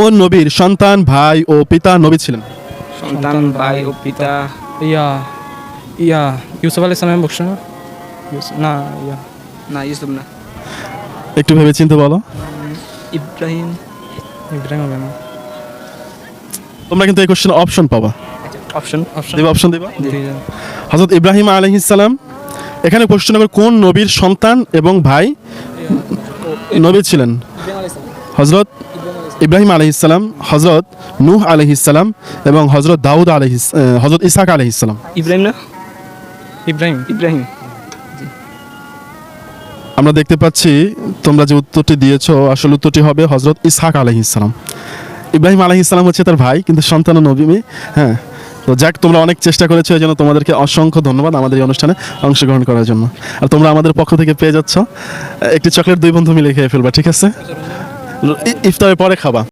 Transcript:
কোন নবীর সন্তান, ভাই ও পিতা নবী ছিলেন? সন্তান, ভাই ও পিতা। ইয়া ইয়া ইউসুফ আলাইহিস সালামের বংশ না? না ইয়া না, ইউসুফ না। একটু ভেবে চিন্তে বলো। ইব্রাহিম। ইব্রাহিম হবে না। তোমরা কিন্তু এই কোশ্চেন অপশন পাবা। অপশন। দেবা, অপশন দেবা। জি। হযরত ইব্রাহিম আলাইহিস সালাম। এখানে প্রশ্ন নম্বর, কোন নবীর সন্তান এবং ভাই নবী ছিলেন? হযরত ইব্রাহিম আলাইহিস সালাম, হযরত নূহ আলাইহিস সালাম এবং হযরত দাউদ আলাইহিস হযরত ইসহাক আলাইহিস সালাম। ইব্রাহিম না? ইব্রাহিম। ইব্রাহিম। আমরা দেখতে পাচ্ছি তোমরা যে উত্তরটি দিয়েছো, আসল উত্তরটি হবে হযরত ইসহাক আলাইহিস সালাম। ইব্রাহিম আলাইহিস সালাম হচ্ছে তার ভাই, কিন্তু সন্তান ও নবী। হ্যাঁ, তো যাক, তোমরা অনেক চেষ্টা করেছো, এই জন্য তোমাদেরকে অসংখ্য ধন্যবাদ আমাদের এই অনুষ্ঠানে অংশগ্রহণ করার জন্য। আর তোমরা আমাদের পক্ষ থেকে পেয়ে যাচ্ছ একটি চকলেট, 2 বন্ধু মিলে খেয়ে ফেলবা, ঠিক আছে? ইফতারের পরে খাবা।